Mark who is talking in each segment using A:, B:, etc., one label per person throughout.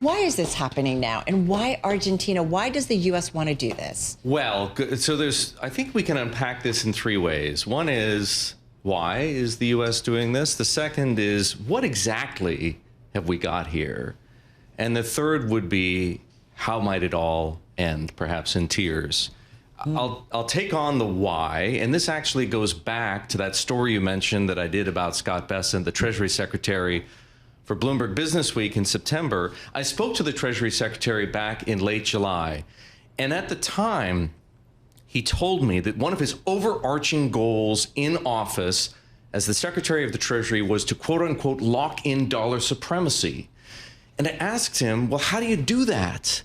A: Why is this happening now? And why Argentina? Why does the U.S. want to do this?
B: Well, so I think we can unpack this in three ways. One is, why is the U.S. doing this? The second is, what exactly have we got here? And the third would be, how might it all end, perhaps in tears? I'll take on the why, and this actually goes back to that story you mentioned that I did about Scott Bessent, the Treasury Secretary for Bloomberg Businessweek in September. I spoke to the Treasury Secretary back in late July, and at the time, he told me that one of his overarching goals in office as the Secretary of the Treasury was to, quote unquote, lock in dollar supremacy. And I asked him, well, how do you do that?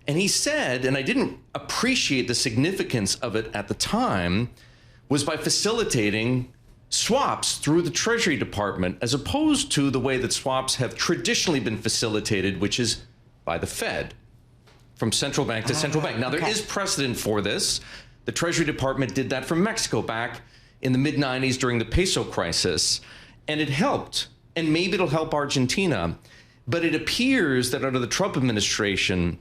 B: And he said, and I didn't appreciate the significance of it at the time, was by facilitating swaps through the Treasury Department, as opposed to the way that swaps have traditionally been facilitated, which is by the Fed, from central bank to central bank. Now, there is precedent for this. The Treasury Department did that for Mexico back in the mid-90s during the peso crisis, and it helped. And maybe it'll help Argentina. But it appears that under the Trump administration,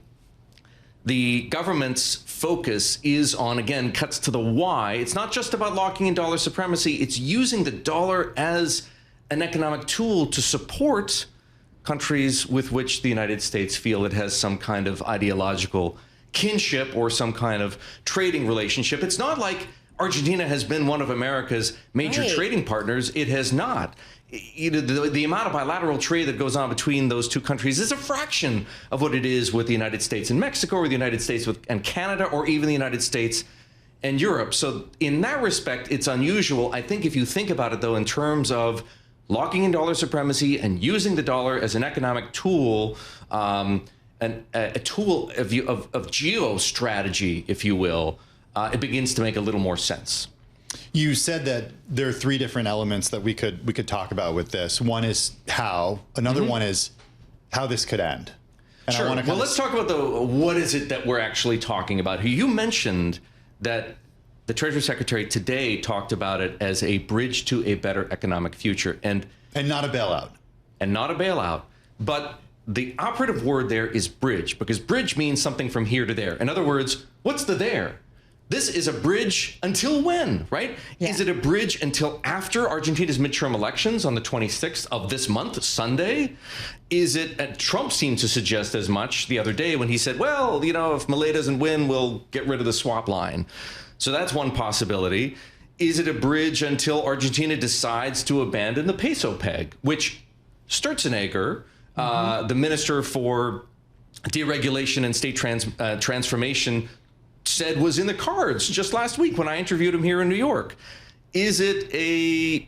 B: the government's focus is on, again, cuts to the why. It's not just about locking in dollar supremacy. It's using the dollar as an economic tool to support countries with which the United States feel it has some kind of ideological kinship or some kind of trading relationship. It's not like Argentina has been one of America's major trading partners. It has not. The amount of bilateral trade that goes on between those two countries is a fraction of what it is with the United States and Mexico, or the United States and Canada, or even the United States and Europe. So in that respect, it's unusual. I think if you think about it, though, in terms of locking in dollar supremacy and using the dollar as an economic tool, a tool of geostrategy, if you will, it begins to make a little more sense.
C: You said that there are three different elements that we could talk about with this. One is how. Another one is how this could end. And
B: sure. Well, let's talk about what is it that we're actually talking about here. You mentioned that the Treasury Secretary today talked about it as a bridge to a better economic future. And
C: not a bailout.
B: And not a bailout. But the operative word there is bridge, because bridge means something from here to there. In other words, what's the there? This is a bridge until when, right? Yeah. Is it a bridge until after Argentina's midterm elections on the 26th of this month, Sunday? Is it, and Trump seemed to suggest as much the other day when he said, well, you know, if Milei doesn't win, we'll get rid of the swap line. So that's one possibility. Is it a bridge until Argentina decides to abandon the peso peg, which Schatzker, the Minister for Deregulation and State Transformation, said was in the cards just last week when I interviewed him here in New York? Is it a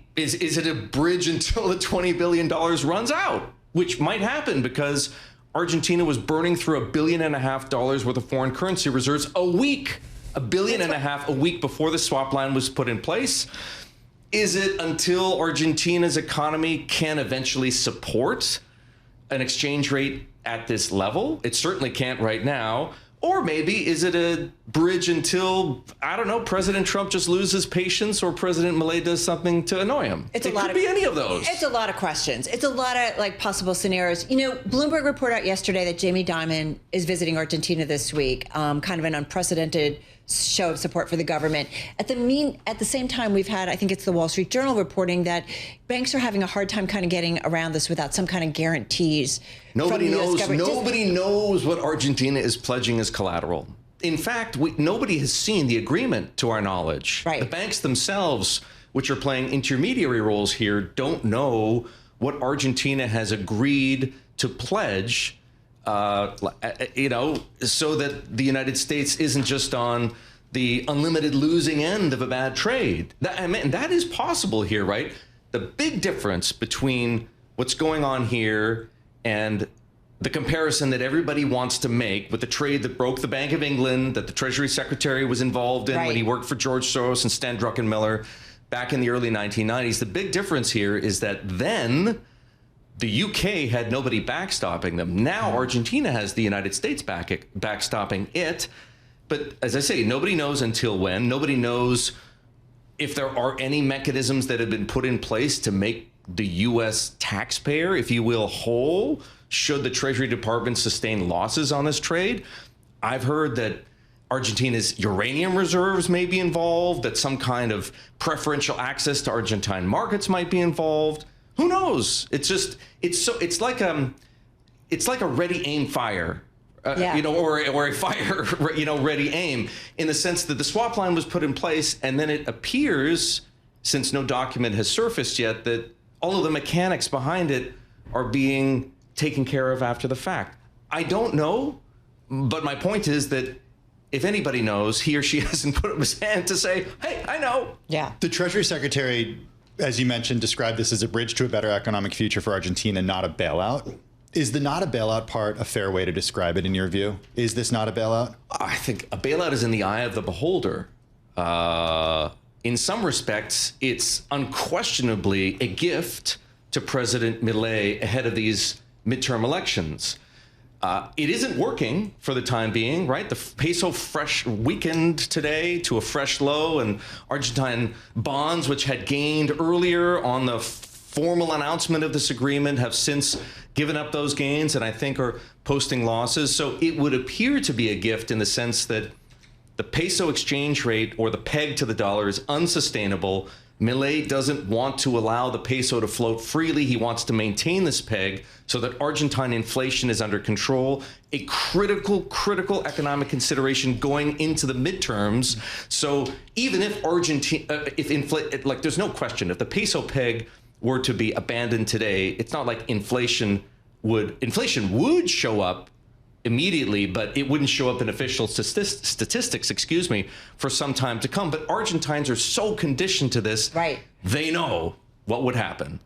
B: bridge until the $20 billion runs out, which might happen because Argentina was burning through $1.5 billion worth of foreign currency reserves a week, $1.5 billion a week before the swap line was put in place? Is it until Argentina's economy can eventually support an exchange rate at this level? It certainly can't right now. Or maybe is it a bridge until, I don't know, President Trump just loses patience or President Milei does something to annoy him? It could be any of those.
A: It's a lot of questions. It's a lot of possible scenarios. You know, Bloomberg reported out yesterday that Jamie Dimon is visiting Argentina this week, kind of an unprecedented show of support for the government. At the same time, we've had, I think it's the Wall Street Journal reporting that banks are having a hard time kind of getting around this without some kind of guarantees.
B: Nobody knows what Argentina is pledging as collateral. In fact, nobody has seen the agreement to our knowledge.
A: Right.
B: The banks themselves, which are playing intermediary roles here, don't know what Argentina has agreed to pledge, so that the United States isn't just on the unlimited losing end of a bad trade. That is possible here, right? The big difference between what's going on here and the comparison that everybody wants to make with the trade that broke the Bank of England, that the Treasury Secretary was involved in when he worked for George Soros and Stan Druckenmiller back in the early 1990s. The big difference here is that then the UK had nobody backstopping them. Now Argentina has the United States backstopping it. But as I say, nobody knows until when. Nobody knows if there are any mechanisms that have been put in place to make the U.S. taxpayer, if you will, whole should the Treasury Department sustain losses on this trade. I've heard that Argentina's uranium reserves may be involved, that some kind of preferential access to Argentine markets might be involved. Who knows? It's like a ready, aim, fire. Or a fire, ready aim, in the sense that the swap line was put in place, and then it appears, since no document has surfaced yet, that all of the mechanics behind it are being taken care of after the fact. I don't know, but my point is that if anybody knows, he or she hasn't put up his hand to say, hey, I know.
A: Yeah.
C: The Treasury Secretary, as you mentioned, described this as a bridge to a better economic future for Argentina, not a bailout. Is the not a bailout part a fair way to describe it in your view? Is this not a bailout?
B: I think a bailout is in the eye of the beholder. In some respects, it's unquestionably a gift to President Milei ahead of these midterm elections. It isn't working for the time being, right? The peso fresh weakened today to a fresh low, and Argentine bonds, which had gained earlier on the formal announcement of this agreement, have since given up those gains and I think are posting losses. So it would appear to be a gift in the sense that the peso exchange rate, or the peg to the dollar, is unsustainable. Milei doesn't want to allow the peso to float freely. He wants to maintain this peg so that Argentine inflation is under control, a critical economic consideration going into the midterms. So even if there's no question, if the peso peg were to be abandoned today, it's not like inflation would show up immediately, but it wouldn't show up in official statistics, for some time to come. But Argentines are so conditioned to this,
A: right?
B: They know what would happen.